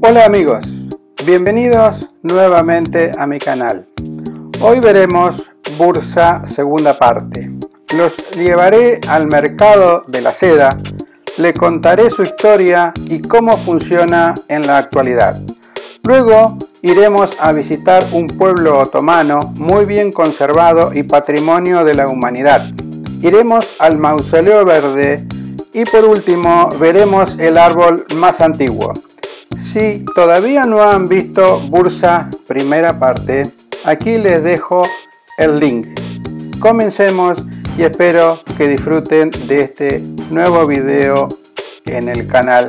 Hola amigos, bienvenidos nuevamente a mi canal. Hoy veremos Bursa segunda parte. Los llevaré al mercado de la seda, le contaré su historia y cómo funciona en la actualidad. Luego iremos a visitar un pueblo otomano muy bien conservado y patrimonio de la humanidad. Iremos al Mausoleo Verde y por último veremos el árbol más antiguo. Si todavía no han visto Bursa primera parte, aquí les dejo el link. Comencemos y espero que disfruten de este nuevo video en el canal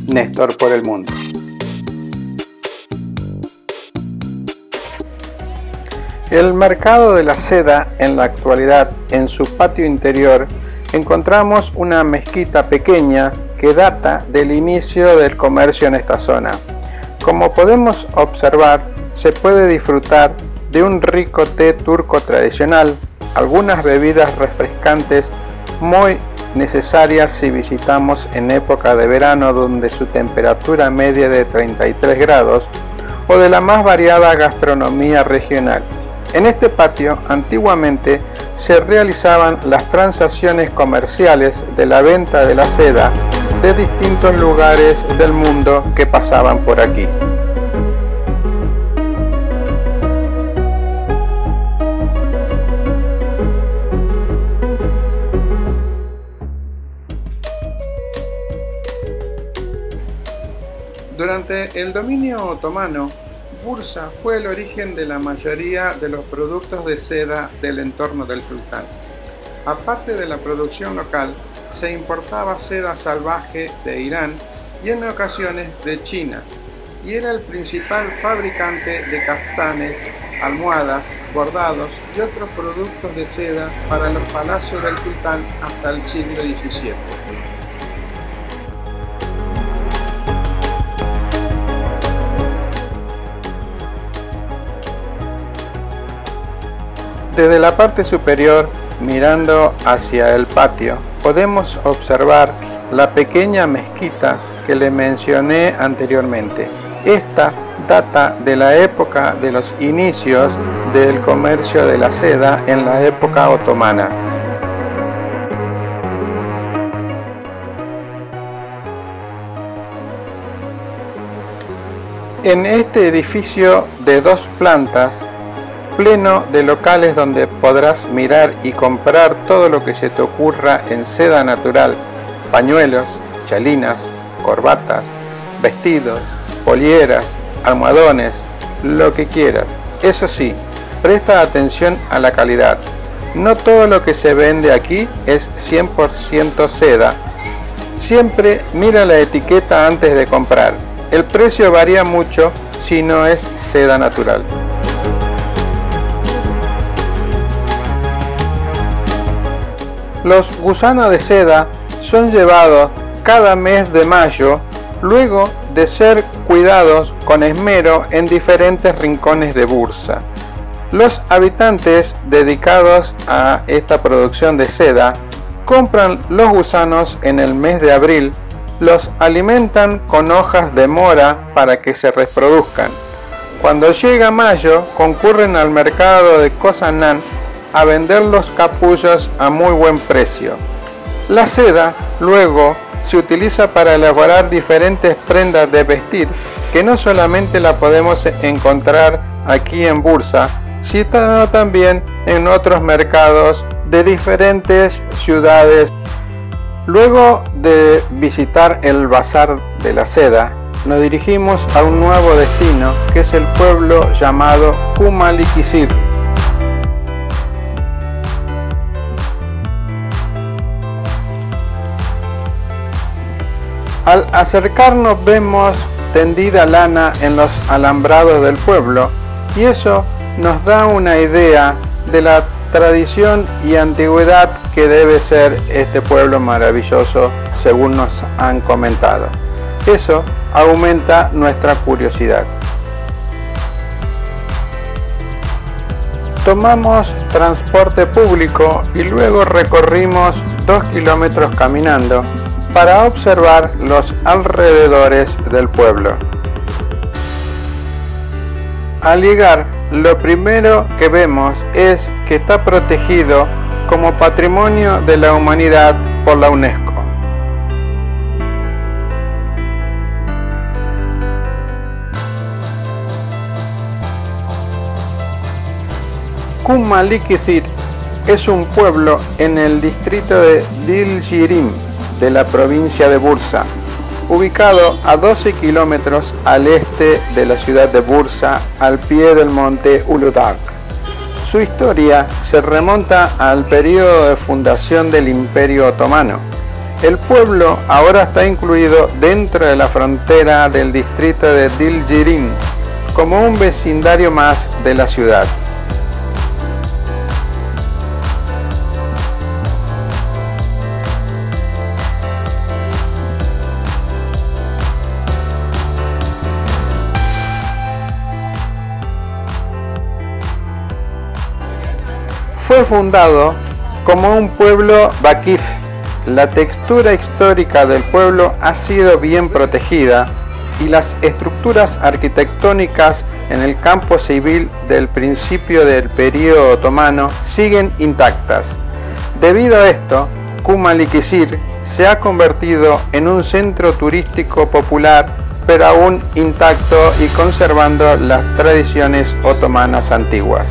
Néstor por el Mundo. El mercado de la seda en la actualidad, en su patio interior, encontramos una mezquita pequeña que data del inicio del comercio en esta zona. Como podemos observar, se puede disfrutar de un rico té turco tradicional, algunas bebidas refrescantes muy necesarias si visitamos en época de verano donde su temperatura media de 33 grados, o de la más variada gastronomía regional. En este patio antiguamente se realizaban las transacciones comerciales de la venta de la seda de distintos lugares del mundo que pasaban por aquí. Durante el dominio otomano, Bursa fue el origen de la mayoría de los productos de seda del entorno del sultán. Aparte de la producción local, se importaba seda salvaje de Irán y en ocasiones de China, y era el principal fabricante de caftanes, almohadas, bordados y otros productos de seda para los palacios del sultán hasta el siglo XVII. Desde la parte superior, mirando hacia el patio, podemos observar la pequeña mezquita que le mencioné anteriormente. Esta data de la época de los inicios del comercio de la seda en la época otomana. En este edificio de 2 plantas, pleno de locales donde podrás mirar y comprar todo lo que se te ocurra en seda natural, pañuelos, chalinas, corbatas, vestidos, polleras, almohadones, lo que quieras. Eso sí, presta atención a la calidad. No todo lo que se vende aquí es 100% seda. Siempre mira la etiqueta antes de comprar. El precio varía mucho si no es seda natural. Los gusanos de seda son llevados cada mes de mayo, luego de ser cuidados con esmero en diferentes rincones de Bursa. Los habitantes dedicados a esta producción de seda compran los gusanos en el mes de abril, los alimentan con hojas de mora para que se reproduzcan. Cuando llega mayo, concurren al mercado de Kosanan a vender los capullos a muy buen precio. La seda luego se utiliza para elaborar diferentes prendas de vestir que no solamente la podemos encontrar aquí en Bursa, sino también en otros mercados de diferentes ciudades. Luego de visitar el bazar de la seda, nos dirigimos a un nuevo destino que es el pueblo llamado Kumalikisir. Al acercarnos vemos tendida lana en los alambrados del pueblo y eso nos da una idea de la tradición y antigüedad que debe ser este pueblo maravilloso según nos han comentado. Eso aumenta nuestra curiosidad. Tomamos transporte público y luego recorrimos 2 kilómetros caminando para observar los alrededores del pueblo. Al llegar, lo primero que vemos es que está protegido como Patrimonio de la Humanidad por la UNESCO. Kummalikithir es un pueblo en el distrito de Diljirim de la provincia de Bursa, ubicado a 12 kilómetros al este de la ciudad de Bursa, al pie del monte Uludağ. Su historia se remonta al periodo de fundación del Imperio Otomano. El pueblo ahora está incluido dentro de la frontera del distrito de Diljirim, como un vecindario más de la ciudad. Fue fundado como un pueblo Vakif. La textura histórica del pueblo ha sido bien protegida y las estructuras arquitectónicas en el campo civil del principio del período otomano siguen intactas. Debido a esto, Kummalikithir se ha convertido en un centro turístico popular, pero aún intacto y conservando las tradiciones otomanas antiguas.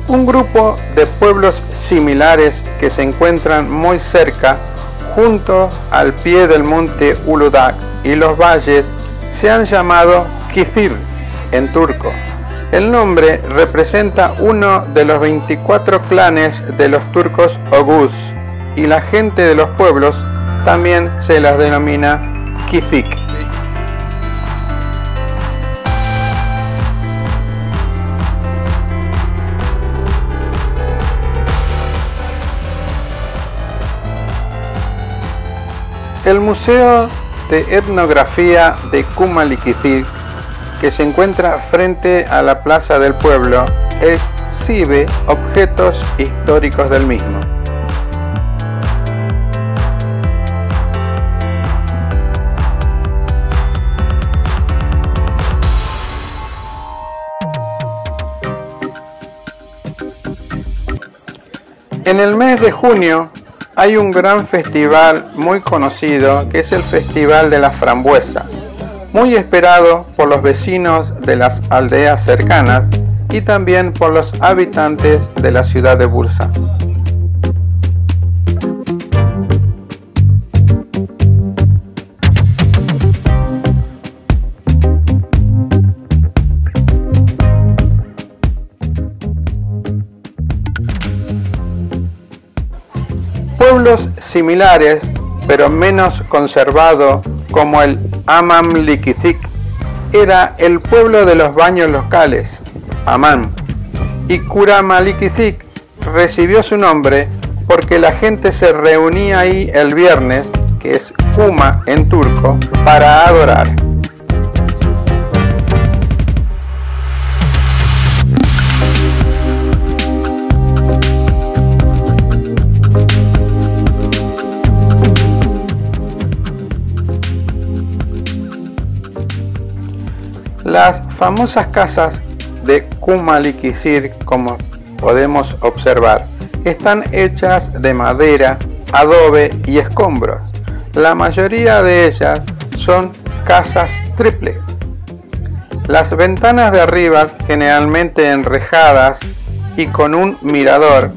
Un grupo de pueblos similares que se encuentran muy cerca, junto al pie del monte Uludağ y los valles, se han llamado Kithir en turco. El nombre representa uno de los 24 clanes de los turcos Oghuz, y la gente de los pueblos también se las denomina Kithik. El Museo de Etnografía de Kummalikithir, que se encuentra frente a la plaza del pueblo, exhibe objetos históricos del mismo. En el mes de junio hay un gran festival muy conocido, que es el Festival de la Frambuesa, muy esperado por los vecinos de las aldeas cercanas y también por los habitantes de la ciudad de Bursa. Pueblos similares, pero menos conservado, como el Hamam-Likithik, era el pueblo de los baños locales, Hamam, y Kuramalikithik recibió su nombre porque la gente se reunía ahí el viernes, que es Kuma en turco, para adorar. Las famosas casas de Kummalikithir, como podemos observar, están hechas de madera, adobe y escombros. La mayoría de ellas son casas triple. Las ventanas de arriba, generalmente enrejadas y con un mirador.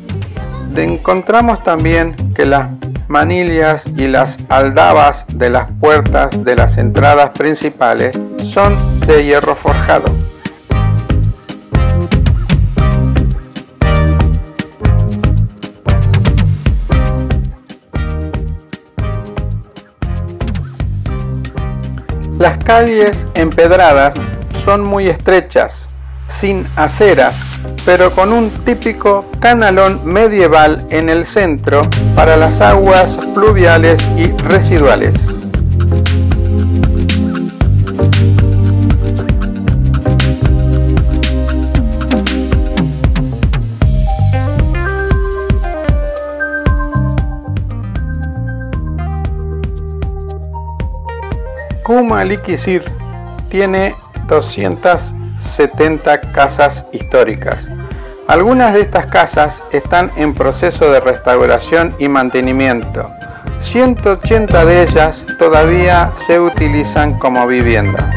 Encontramos también que las manillas y las aldabas de las puertas de las entradas principales son de hierro forjado. Las calles empedradas son muy estrechas, sin aceras, pero con un típico canalón medieval en el centro para las aguas pluviales y residuales. Kumaliquisir tiene 270 casas históricas. Algunas de estas casas están en proceso de restauración y mantenimiento. 180 de ellas todavía se utilizan como vivienda.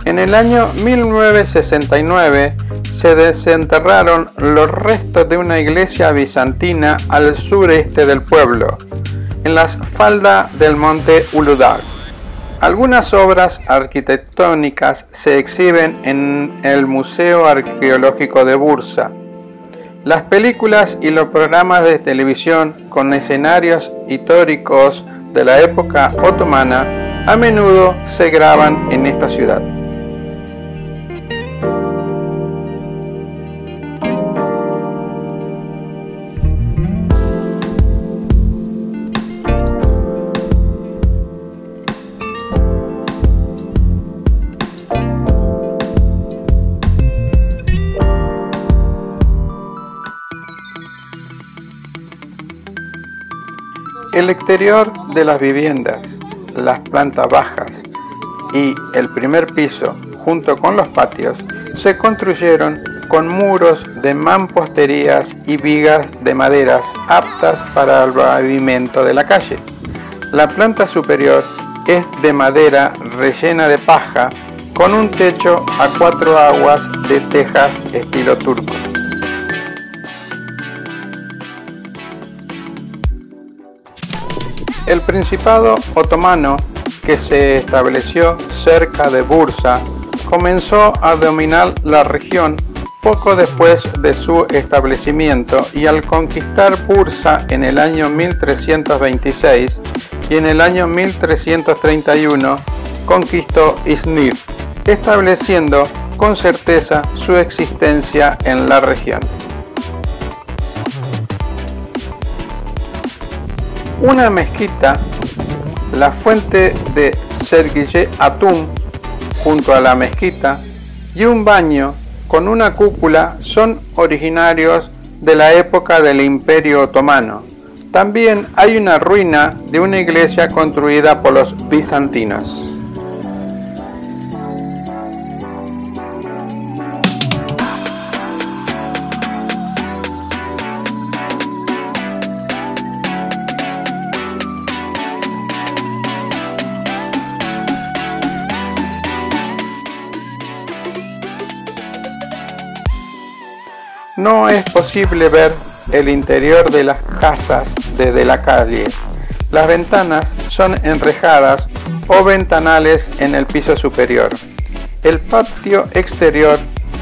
En el año 1969 se desenterraron los restos de una iglesia bizantina al sureste del pueblo, en las faldas del monte Uludağ. Algunas obras arquitectónicas se exhiben en el Museo Arqueológico de Bursa. Las películas y los programas de televisión con escenarios históricos de la época otomana a menudo se graban en esta ciudad. El exterior de las viviendas, las plantas bajas y el primer piso, junto con los patios, se construyeron con muros de mamposterías y vigas de maderas aptas para el pavimento de la calle. La planta superior es de madera rellena de paja con un techo a 4 aguas de tejas estilo turco. El Principado otomano, que se estableció cerca de Bursa, comenzó a dominar la región poco después de su establecimiento y al conquistar Bursa en el año 1326 y en el año 1331 conquistó Izmir, estableciendo con certeza su existencia en la región. Una mezquita, la fuente de Sergiye Atun junto a la mezquita y un baño con una cúpula son originarios de la época del Imperio Otomano. También hay una ruina de una iglesia construida por los bizantinos. No es posible ver el interior de las casas desde la calle. Las ventanas son enrejadas o ventanales en el piso superior. El patio exterior,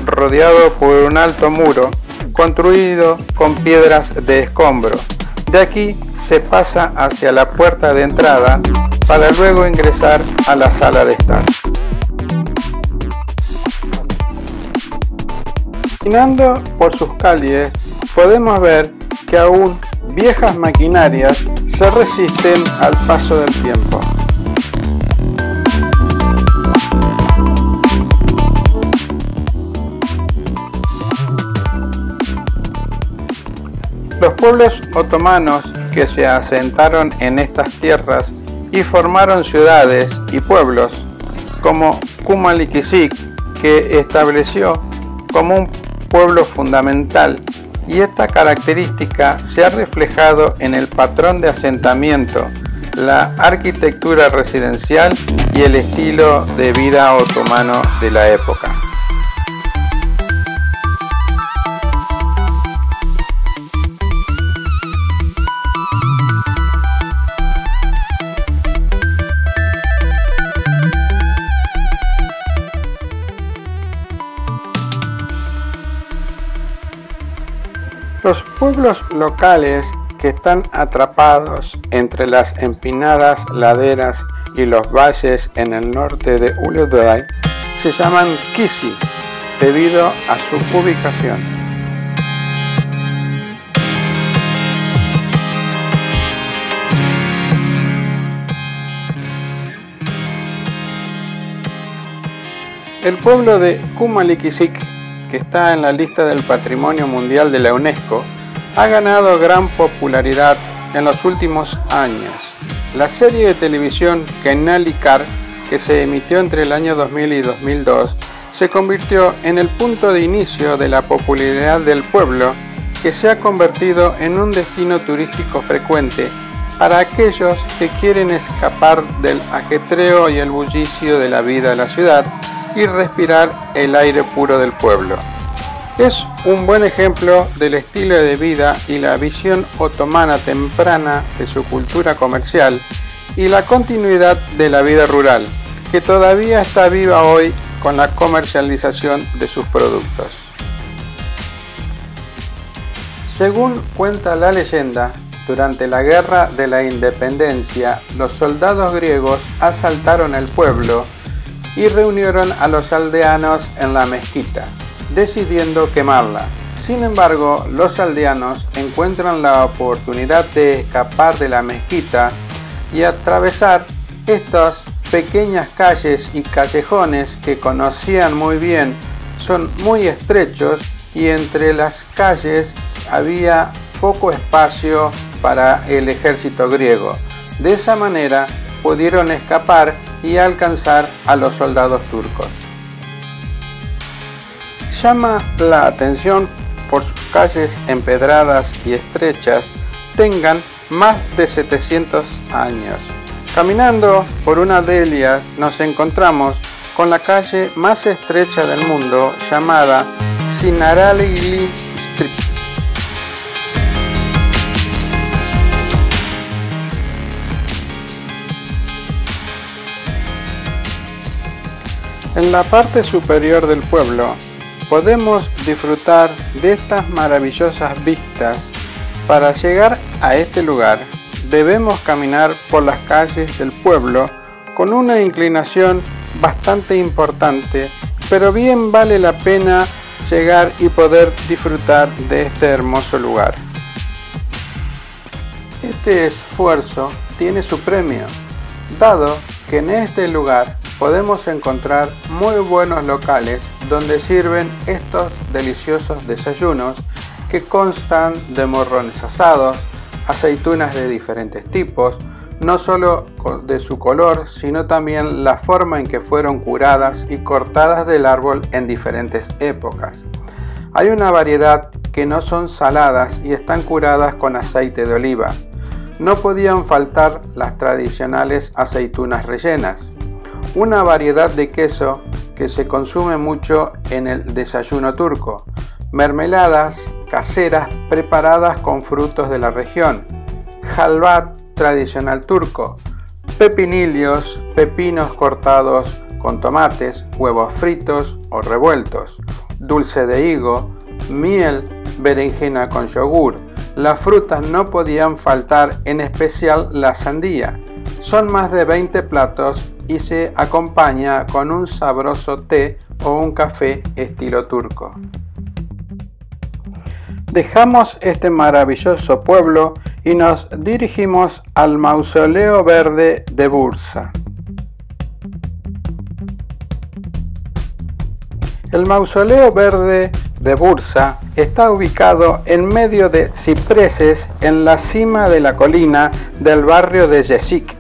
rodeado por un alto muro, construido con piedras de escombro. De aquí se pasa hacia la puerta de entrada para luego ingresar a la sala de estar. Caminando por sus calles podemos ver que aún viejas maquinarias se resisten al paso del tiempo. Los pueblos otomanos que se asentaron en estas tierras y formaron ciudades y pueblos, como Kumaliquisir, que estableció como un pueblo fundamental, y esta característica se ha reflejado en el patrón de asentamiento, la arquitectura residencial y el estilo de vida otomano de la época. Los pueblos locales que están atrapados entre las empinadas laderas y los valles en el norte de Uludağ se llaman Kisi. debido a su ubicación. El pueblo de Kumalikisikh, que está en la lista del Patrimonio Mundial de la UNESCO, ha ganado gran popularidad en los últimos años. La serie de televisión Kenali Kar, que se emitió entre el año 2000 y 2002, se convirtió en el punto de inicio de la popularidad del pueblo, que se ha convertido en un destino turístico frecuente para aquellos que quieren escapar del ajetreo y el bullicio de la vida de la ciudad y respirar el aire puro del pueblo. Es un buen ejemplo del estilo de vida y la visión otomana temprana de su cultura comercial y la continuidad de la vida rural, que todavía está viva hoy con la comercialización de sus productos. Según cuenta la leyenda, durante la Guerra de la Independencia, los soldados griegos asaltaron el pueblo y reunieron a los aldeanos en la mezquita, decidiendo quemarla. Sin embargo, los aldeanos encuentran la oportunidad de escapar de la mezquita y atravesar estas pequeñas calles y callejones que conocían muy bien. Son muy estrechos y entre las calles había poco espacio para el ejército griego. De esa manera pudieron escapar y alcanzar a los soldados turcos. Llama la atención por sus calles empedradas y estrechas, tengan más de 700 años. Caminando por una de ellas nos encontramos con la calle más estrecha del mundo, llamada Sinaralili Street. En la parte superior del pueblo podemos disfrutar de estas maravillosas vistas. Para llegar a este lugar debemos caminar por las calles del pueblo con una inclinación bastante importante, pero bien vale la pena llegar y poder disfrutar de este hermoso lugar. Este esfuerzo tiene su premio, dado que en este lugar podemos encontrar muy buenos locales donde sirven estos deliciosos desayunos que constan de morrones asados, aceitunas de diferentes tipos, no solo de su color, sino también la forma en que fueron curadas y cortadas del árbol en diferentes épocas. Hay una variedad que no son saladas y están curadas con aceite de oliva. No podían faltar las tradicionales aceitunas rellenas. Una variedad de queso que se consume mucho en el desayuno turco, mermeladas caseras preparadas con frutos de la región, halvat tradicional turco, pepinillos, pepinos cortados con tomates, huevos fritos o revueltos, dulce de higo, miel, berenjena con yogur. Las frutas no podían faltar, en especial la sandía. Son más de 20 platos y se acompaña con un sabroso té o un café estilo turco. Dejamos este maravilloso pueblo y nos dirigimos al Mausoleo Verde de Bursa. El Mausoleo Verde de Bursa está ubicado en medio de cipreses en la cima de la colina del barrio de Yesik,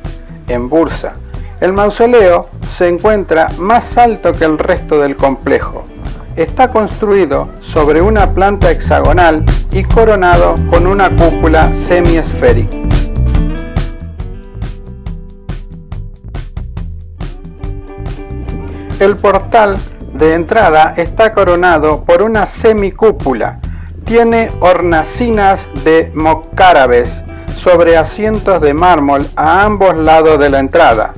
en Bursa. El mausoleo se encuentra más alto que el resto del complejo. Está construido sobre una planta hexagonal y coronado con una cúpula semiesférica. El portal de entrada está coronado por una semicúpula. Tiene hornacinas de mocárabes sobre asientos de mármol a ambos lados de la entrada.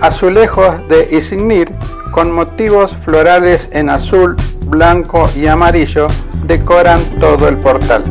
Azulejos de Izmir con motivos florales en azul, blanco y amarillo decoran todo el portal.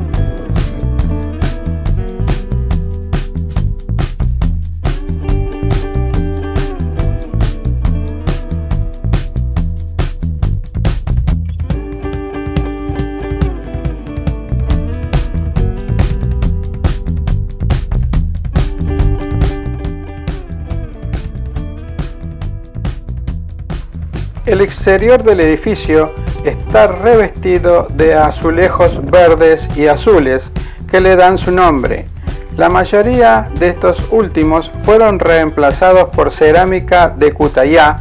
El exterior del edificio está revestido de azulejos verdes y azules que le dan su nombre. La mayoría de estos últimos fueron reemplazados por cerámica de Cutayá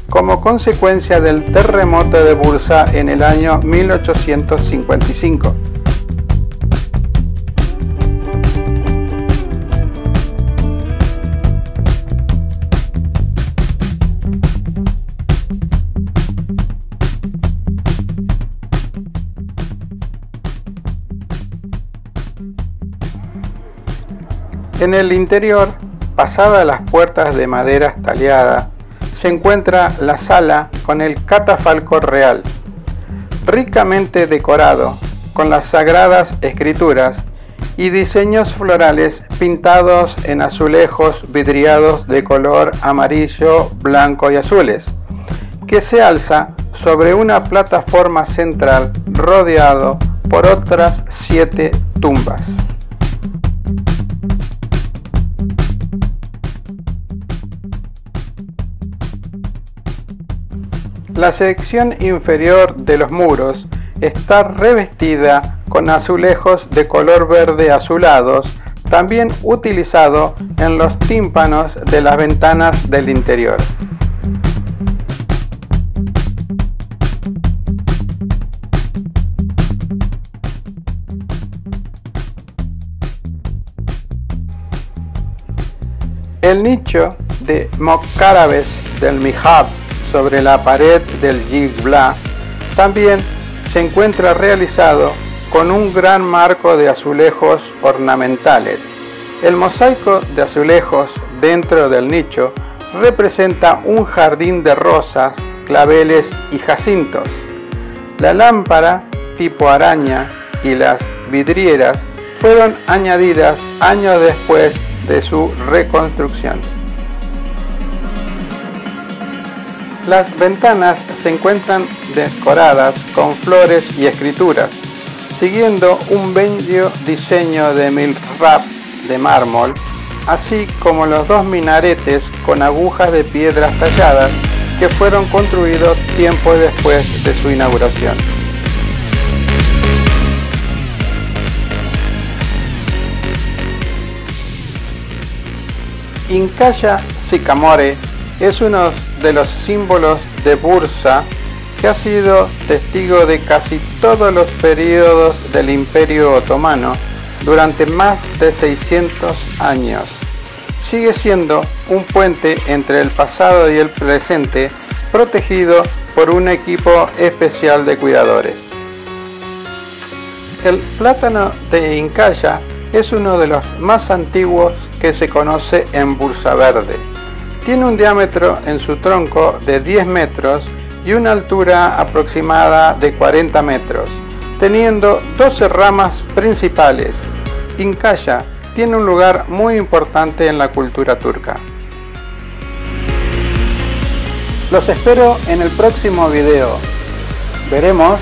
como consecuencia del terremoto de Bursa en el año 1855. En el interior, pasadas las puertas de madera tallada, se encuentra la sala con el catafalco real, ricamente decorado con las sagradas escrituras y diseños florales pintados en azulejos vidriados de color amarillo, blanco y azules, que se alza sobre una plataforma central rodeado por otras 7 tumbas. La sección inferior de los muros está revestida con azulejos de color verde azulados, también utilizado en los tímpanos de las ventanas del interior. El nicho de mocárabes del Mihab sobre la pared del Qibla también se encuentra realizado con un gran marco de azulejos ornamentales. El mosaico de azulejos dentro del nicho representa un jardín de rosas, claveles y jacintos. La lámpara tipo araña y las vidrieras fueron añadidas años después de su reconstrucción. Las ventanas se encuentran decoradas con flores y escrituras, siguiendo un bello diseño de mihrab de mármol, así como los 2 minaretes con agujas de piedras talladas que fueron construidos tiempo después de su inauguración. Incaya Sicamore es uno de los símbolos de Bursa que ha sido testigo de casi todos los periodos del Imperio Otomano durante más de 600 años. Sigue siendo un puente entre el pasado y el presente, protegido por un equipo especial de cuidadores. El plátano de Incaya es uno de los más antiguos que se conoce en Bursa Verde. Tiene un diámetro en su tronco de 10 metros y una altura aproximada de 40 metros, teniendo 12 ramas principales. Incaya tiene un lugar muy importante en la cultura turca. Los espero en el próximo video. Veremos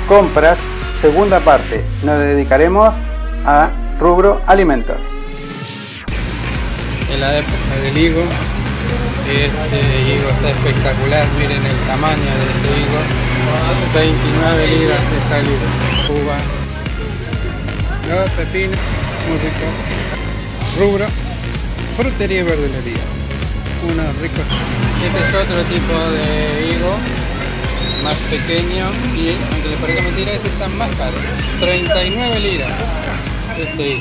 compras, segunda parte. Nos dedicaremos a rubro alimentos. En la época del higo. Este higo está espectacular, miren el tamaño de este higo. 29 libras está el higo. Uva. Los pepinos, muy rico. Rubro, frutería y verdulería. Unos ricos. Este es otro tipo de higo, más pequeño y, aunque le parezca mentira, este está más caro. 39 libras este higo.